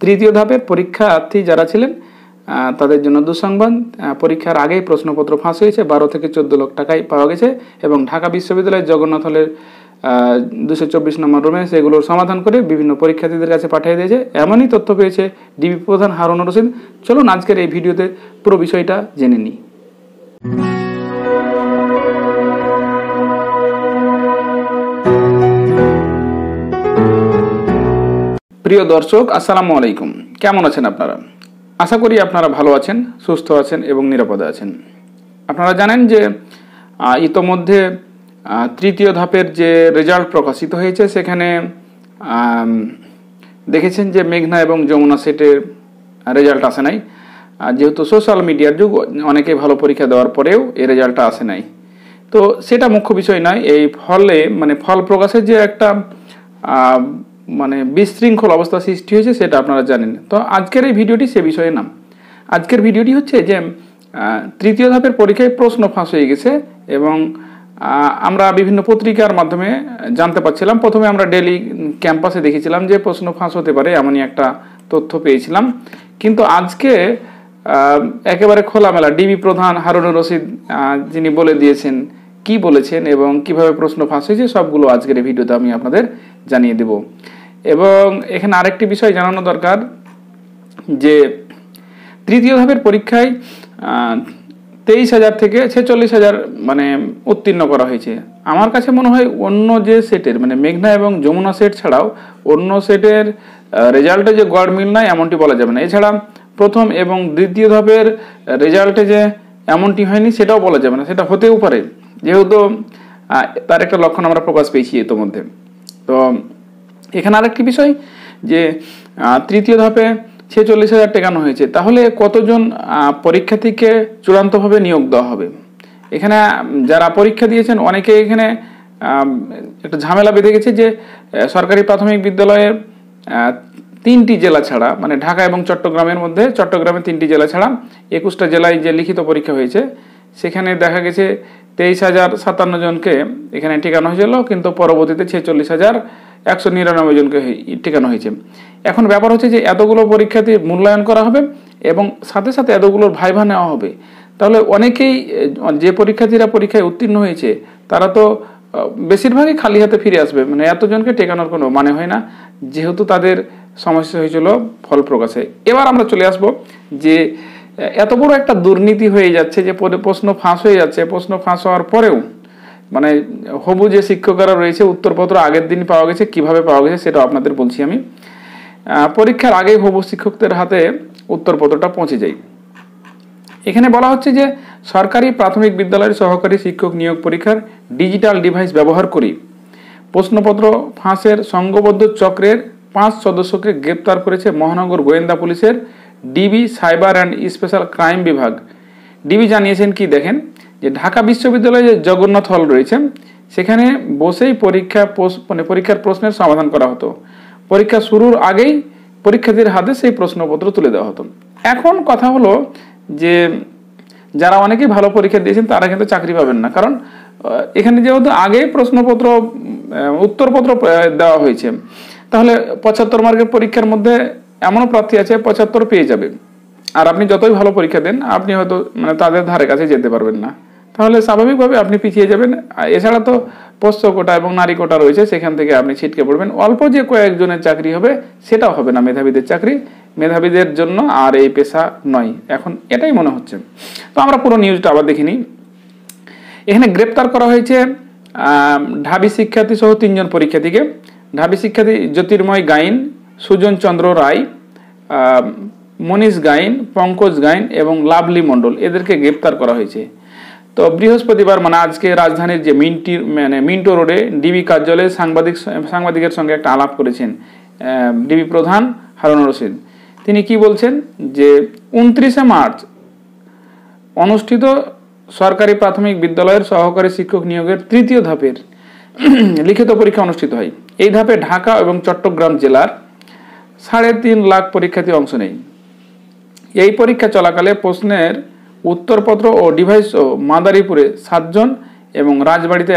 তৃতীয় ধাপের পরীক্ষার্থী যারা ছিলেন তাদের জন্য দুঃসংবাদ। পরীক্ষার আগেই প্রশ্নপত্র ফাঁস হয়েছে, 12 থেকে 14 লাখ টাকায় পাওয়া গেছে এবং ঢাকা বিশ্ববিদ্যালয়ের জগন্নাথ হলের 224 নম্বর রুমে সেগুলোর সমাধান করে বিভিন্ন পরীক্ষার্থীদের কাছে পাঠিয়ে দিয়েছে। এমনই তথ্য পেয়েছে ডিবি প্রধান হারুনুর রশিদ। চলুন আজকের এই ভিডিওতে পুরো বিষয়টা জেনে নিই। প্রিয় দর্শক, আসসালামু আলাইকুম। কেমন আছেন আপনারা? আশা করি আপনারা ভালো আছেন, সুস্থ আছেন এবং নিরাপদে আছেন। আপনারা জানেন যে ইতোমধ্যে তৃতীয় ধাপের যে রেজাল্ট প্রকাশিত হয়েছে সেখানে দেখেছেন যে মেঘনা এবং যমুনা সেটের রেজাল্ট আসে নাই। যেহেতু সোশ্যাল মিডিয়ার যুগ, অনেকে ভালো পরীক্ষা দেওয়ার পরেও এই রেজাল্টটা আসে নাই। তো সেটা মুখ্য বিষয় নয়। এই ফল প্রকাশের যে একটা বিশৃঙ্খল অবস্থা সৃষ্টি হয়েছে সেটা আপনারা জানেন। তো আজকের এই ভিডিওটি সে বিষয়ে না। আজকের ভিডিওটি হচ্ছে যে তৃতীয় ধাপের পরীক্ষায় প্রশ্ন ফাঁস হয়ে গেছে এবং আমরা বিভিন্ন পত্রিকার মাধ্যমে জানতে পারছিলাম। প্রথমে আমরা ডেইলি ক্যাম্পাসে দেখেছিলাম যে প্রশ্ন ফাঁস হতে পারে, এমনই একটা তথ্য পেয়েছিলাম। কিন্তু আজকে একেবারে খোলামেলা ডিবি প্রধান হারুনুর রশিদ যিনি বলে দিয়েছেন কি বলেছেন এবং কিভাবে প্রশ্ন ফাঁস হয়েছে সবগুলো আজকের এই ভিডিওতে আমি আপনাদের জানিয়ে দেব। এবং এখানে আরেকটি বিষয় জানানো দরকার যে তৃতীয় ধাপের পরীক্ষায় 23,000 থেকে 46,000 উত্তীর্ণ করা হয়েছে। আমার কাছে মনে হয় অন্য যে সেটের মেঘনা এবং যমুনা সেট ছাড়াও অন্য সেটের রেজাল্টে যে গড় মিল নাই এমনটি বলা যাবে না। এছাড়া প্রথম এবং দ্বিতীয় ধাপের রেজাল্টে যে এমনটি হয়নি সেটাও বলা যাবে না। সেটা হতেও পারে, যেহেতু তার একটা লক্ষণ আমরা প্রকাশ পেয়েছি ইতোমধ্যে। তো এখানে আরেকটি বিষয় যে তৃতীয় ধাপে 46,000 টেকানো হয়েছে, তাহলে কতজন পরীক্ষার্থীকে চূড়ান্তভাবে নিয়োগ দেওয়া হবে? এখানে যারা পরীক্ষা দিয়েছেন অনেকে এখানে একটা ঝামেলা বেঁধে গেছে যে সরকারি প্রাথমিক বিদ্যালয়ের 3টি জেলা ছাড়া, ঢাকা এবং চট্টগ্রামের মধ্যে চট্টগ্রামের 3টি জেলা ছাড়া 21টা জেলায় যে লিখিত পরীক্ষা হয়েছে সেখানে দেখা গেছে 23,057 জনকে এখানে টিকানো হয়েছিল, কিন্তু পরবর্তীতে 46,199 জনকে টিকানো হয়েছে। এখন ব্যাপার হচ্ছে যে এতগুলো পরীক্ষার্থী মূল্যায়ন করা হবে এবং সাথে সাথে এতগুলোর ভাইভা নেওয়া হবে। তাহলে অনেকেই যে পরীক্ষার্থীরা পরীক্ষায় উত্তীর্ণ হয়েছে তারা তো বেশিরভাগই খালি হাতে ফিরে আসবে। এতজনকে টেকানোর কোনো মানে হয় না, যেহেতু তাদের সমস্যা হয়েছিল ফল প্রকাশে। এবার আমরা চলে আসব যে এত বড় একটা দুর্নীতি হয়ে যাচ্ছে যে প্রশ্ন ফাঁস হয়ে যাচ্ছে। প্রশ্ন ফাঁস হওয়ার পরেও হবু যে শিক্ষকরা রয়েছে উত্তরপত্র আগের দিন পাওয়া গেছে, কিভাবে পাওয়া গেছে সেটা আপনাদের বলছি আমি। পরীক্ষার আগেই হবু শিক্ষকদের হাতে উত্তরপত্রটা পৌঁছে যায়। এখানে বলা হচ্ছে যে সরকারি প্রাথমিক বিদ্যালয়ের সহকারী শিক্ষক নিয়োগ পরীক্ষার ডিজিটাল ডিভাইস ব্যবহার করে প্রশ্নপত্র ফাঁসের সংঘবদ্ধ চক্রের 5 সদস্যকে গ্রেপ্তার করেছে মহানগর গোয়েন্দা পুলিশের DB cyber and special crime বিভাগ। ডিবি জানিয়েছেন কি দেখেন, যে ঢাকা বিশ্ববিদ্যালয়ে যে জগন্নাথ হল রয়েছে সেখানে বসেই পরীক্ষার প্রশ্নের সমাধান করা হতো। পরীক্ষা শুরুর আগেই পরীক্ষার্থীর হাতে সেই প্রশ্নপত্র তুলে দেওয়া হতো। এখন কথা হলো যে যারা অনেকেই ভালো পরীক্ষা দিয়েছেন তারা কিন্তু চাকরি পাবেন না, কারণ এখানে যেহেতু আগেই উত্তরপত্র দেওয়া হয়েছে, তাহলে 75 মার্কের পরীক্ষার মধ্যে এমনও প্রার্থী আছে 75 পেয়ে যাবে। আর আপনি যতই ভালো পরীক্ষা দেন আপনি হয়তো তাদের ধারে কাছে যেতে পারবেন না, তাহলে স্বাভাবিকভাবে আপনি পিছিয়ে যাবেন। এছাড়া তো পোষ্য কোটা এবং নারী কোটা রয়েছে, সেখান থেকে আপনি ছিটকে পড়বেন। অল্প যে কয়েকজনের চাকরি হবে সেটাও হবে না মেধাবীদের চাকরি। মেধাবীদের জন্য আর এই পেশা নয়, এখন এটাই মনে হচ্ছে। তো আমরা পুরো নিউজটা আবার দেখিনি। এখানে গ্রেপ্তার করা হয়েছে ঢাবি শিক্ষার্থী সহ 3 জন পরীক্ষার্থীকে। ঢাবি শিক্ষার্থী জ্যোতির্ময় গাইন, সুজন চন্দ্র রায়, মনীষ গাইন, পঙ্কজ গাইন এবং লাভলি মণ্ডল, এদেরকে গ্রেপ্তার করা হয়েছে। তো বৃহস্পতিবার আজকে রাজধানীর যে মিন্টো রোডে ডিবি কার্যালয়ে সাংবাদিকের সঙ্গে একটা আলাপ করেছেন ডিবি প্রধান হারুনুর রশিদ। তিনি কি বলছেন যে 29শে মার্চ অনুষ্ঠিত সরকারি প্রাথমিক বিদ্যালয়ের সহকারী শিক্ষক নিয়োগের তৃতীয় ধাপের লিখিত পরীক্ষা অনুষ্ঠিত হয়। এই ধাপে ঢাকা এবং চট্টগ্রাম জেলার 3.5 লাখ পরীক্ষার্থী অংশ নেয়। এই পরীক্ষা চলাকালে প্রশ্নের উত্তরপত্র ও ডিভাইস ও মাদারীপুরে 7 জন এবং রাজবাড়ীতে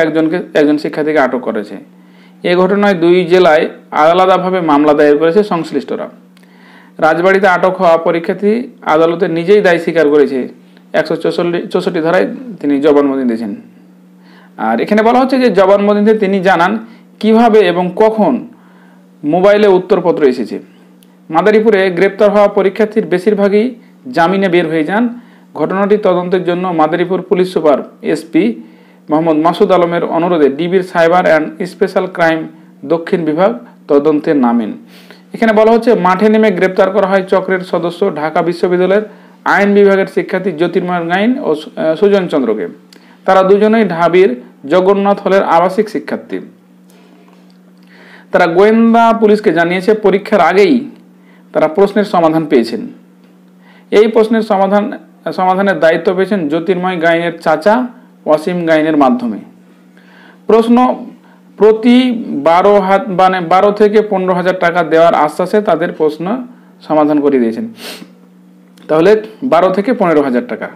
একজন শিক্ষার্থীকে আটক করেছে। এ ঘটনায় 2 জেলায় আলাদাভাবে মামলা দায়ের করেছে সংশ্লিষ্টরা। রাজবাড়িতে আটক হওয়া পরীক্ষার্থী আদালতে নিজেই দায় স্বীকার করেছে। 164 ধারায় তিনি জবানবন্দি দিয়েছেন। আর এখানে বলা হচ্ছে যে জবানবন্দিতে তিনি জানান কিভাবে এবং কখন মোবাইলে উত্তরপত্র এসেছে। মাদারীপুরে গ্রেপ্তার হওয়া পরীক্ষার্থীর বেশিরভাগই জামিনে বের হয়ে যান। ঘটনাটি তদন্তের জন্য Madaripur police super SP Mohammad Masud আলমের অনুরোধে ডিবির সাইবার অ্যান্ড স্পেশাল ক্রাইম দক্ষিণ বিভাগ তদন্তে নামেন। এখানে বলা হচ্ছে মাঠে নেমে গ্রেপ্তার করা হয় চক্রের সদস্য ঢাকা বিশ্ববিদ্যালয়ের আইন বিভাগের শিক্ষার্থী জ্যোতির্ময় গাইন ও সুজন চন্দ্রকে। তারা দুজনেই ঢাবির জগন্নাথ হলের আবাসিক শিক্ষার্থী। তারা গোয়েন্দা পুলিশকে জানিয়েছে পরীক্ষার আগেই তারা প্রশ্নের সমাধান পেয়েছেন। এই প্রশ্নের সমাধানের দায়িত্ব পেয়েছেন জ্যোতির্ময় গাইনের চাচা ওয়াসিম গাইনের মাধ্যমে। প্রশ্ন প্রতি 12 থেকে 15,000 টাকা দেওয়ার আশ্বাসে তাদের প্রশ্ন সমাধান করে দিয়েছেন। তাহলে 12 থেকে 15,000 টাকা।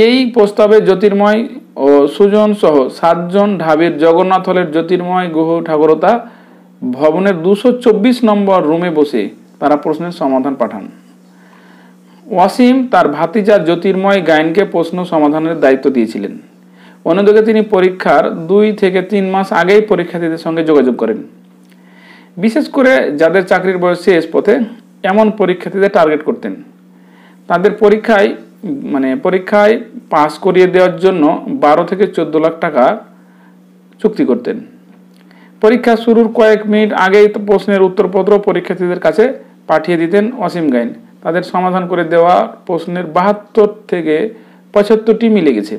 এই প্রস্তাবে জ্যোতির্ময় ও সুজন সহ 7 জন ঢাবির জগন্নাথ হলের জ্যোতির্ময় গুহ ঠাকুরতা ভবনের 224 নম্বর রুমে বসে তারা প্রশ্নের সমাধান পাঠান। ওয়াসিম তার ভাতিজা জ্যোতির্ময় গাইনকে প্রশ্ন সমাধানের দায়িত্ব দিয়েছিলেন। অন্যদিকে তিনি পরীক্ষার 2 থেকে 3 মাস আগেই পরীক্ষার্থীদের সঙ্গে যোগাযোগ করেন। বিশেষ করে যাদের চাকরির বয়স শেষ পথে এমন পরীক্ষার্থীদের টার্গেট করতেন। তাদের পরীক্ষায় পাস করিয়ে দেওয়ার জন্য 12 থেকে 14 লাখ টাকা চুক্তি করতেন। পরীক্ষা শুরুর কয়েক মিনিট আগেই প্রশ্নের উত্তরপত্র পরীক্ষার্থীদের কাছে পাঠিয়ে দিতেন ওয়াসিম গাইন। তাদের সমাধান করে দেওয়া প্রশ্নের 72 থেকে 75টি মিলে গেছে।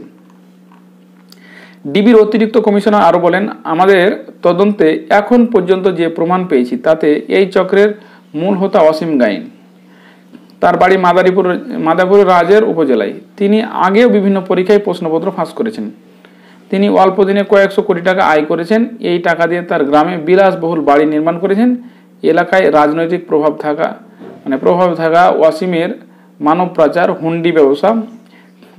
ডিবির অতিরিক্ত কমিশনার আরো বলেন, আমাদের তদন্তে এখন পর্যন্ত যে প্রমাণ পেয়েছি তাতে এই চক্রের মূল হোতা ওয়াসিম গাইন। তার বাড়ি মাদারীপুর রাজের উপজেলায়। তিনি আগেও বিভিন্ন পরীক্ষায় প্রশ্নপত্র ফাঁস করেছেন। তিনি অল্প দিনে কয়েকশো কোটি টাকা আয় করেছেন। এই টাকা দিয়ে তার গ্রামে বিলাসবহুল বাড়ি নির্মাণ করেছেন। এলাকায় রাজনৈতিক প্রভাব থাকা ওয়াসিমের মানব পাচার, হুন্ডি ব্যবসা,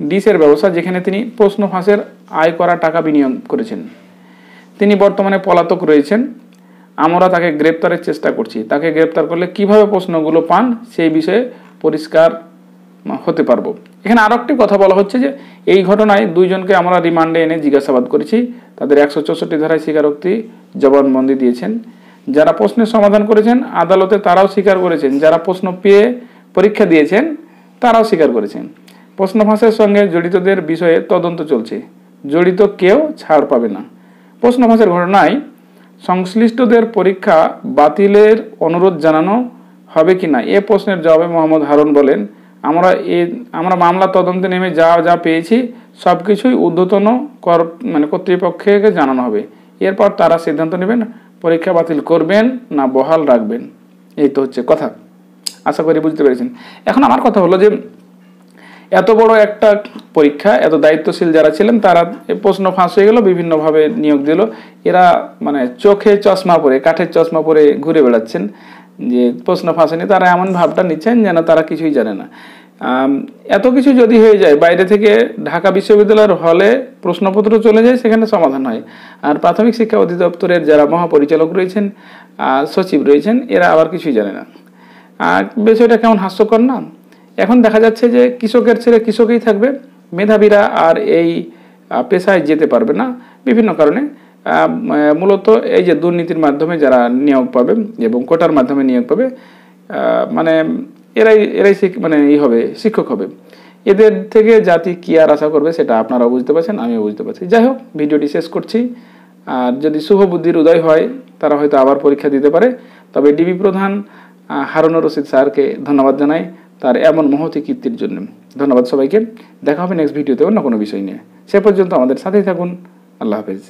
ডিসের ব্যবসা, যেখানে তিনি প্রশ্ন ফাঁসের আয় করা টাকা বিনিয়োগ করেছেন। তিনি বর্তমানে পলাতক রয়েছেন। আমরা তাকে গ্রেপ্তারের চেষ্টা করছি। তাকে গ্রেপ্তার করলে কিভাবে প্রশ্নগুলো পান সেই বিষয়ে পরিষ্কার হতে পারবো। এখানে আরো একটি কথা বলা হচ্ছে যে এই ঘটনায় 2 জনকে আমরা রিমান্ডে এনে জিজ্ঞাসাবাদ করেছি। তাদের 164 ধারায় স্বীকারোক্তি জবানবন্দি দিয়েছেন। যারা প্রশ্নের সমাধান করেছেন আদালতে তারাও স্বীকার করেছেন। যারা প্রশ্ন পেয়ে পরীক্ষা দিয়েছেন তারাও স্বীকার করেছেন। প্রশ্ন ফাঁসের সঙ্গে জড়িতদের বিষয়ে তদন্ত চলছে। জড়িত কেউ ছাড় পাবে না। প্রশ্ন ফাঁসের ঘটনায় সংশ্লিষ্টদের পরীক্ষা বাতিলের অনুরোধ জানানো হবে কিনা এ প্রশ্নের জবাবে মোহাম্মদ হারুন বলেন, আমরা মামলা তদন্তে নেমে যা পেয়েছি সবকিছুই ঊর্ধ্বতন কর্তৃপক্ষকে জানানো হবে। এরপর তারা সিদ্ধান্ত নেবেন পরীক্ষা বাতিল করবেন না বহাল রাখবেন। এই তো হচ্ছে কথা। আশা করি বুঝতে পেরেছেন। এখন আমার কথা হলো যে এত বড় একটা পরীক্ষা, এত দায়িত্বশীল যারা ছিলেন তারা প্রশ্ন ফাঁস হয়ে গেল, বিভিন্নভাবে নিয়োগ দিল। এরা চোখে চশমা পরে, কাঠের চশমা পরে ঘুরে বেড়াচ্ছেন যে প্রশ্ন ফাঁসেনি। তারা এমন ভাবটা নিচ্ছেন যেন তারা কিছুই জানে না। এত কিছু যদি হয়ে যায়, বাইরে থেকে ঢাকা বিশ্ববিদ্যালয়ের হলে প্রশ্নপত্র চলে যায়, সেখানে সমাধান হয়। আর প্রাথমিক শিক্ষা অধিদপ্তরের যারা মহাপরিচালক রয়েছেন, সচিব রয়েছেন, এরা আবার কিছুই জানে না। আর বিষয়টা কেমন হাস্যকর না? এখন দেখা যাচ্ছে যে কৃষকের ছেলে কৃষকই থাকবে, মেধাবীরা আর এই পেশায় যেতে পারবে না বিভিন্ন কারণে। মূলত এই যে দুর্নীতির মাধ্যমে যারা নিয়োগ পাবে এবং কোটার মাধ্যমে নিয়োগ পাবে, এরাই হবে, শিক্ষক হবে। এদের থেকে জাতি কি আর আশা করবে সেটা আপনারাও বুঝতে পারছেন, আমিও বুঝতে পারছি। যাই হোক, ভিডিওটি শেষ করছি। আর যদি শুভ বুদ্ধির উদয় হয় তারা হয়তো আবার পরীক্ষা দিতে পারে। তবে ডিবি প্রধান হারুনুর রশিদ স্যারকে ধন্যবাদ জানাই তার এমন মহতি কীর্তির জন্য। ধন্যবাদ সবাইকে। দেখা হবে নেক্সট ভিডিওতে অন্য কোনো বিষয় নিয়ে। সে পর্যন্ত আমাদের সাথেই থাকুন। আল্লাহ হাফেজ।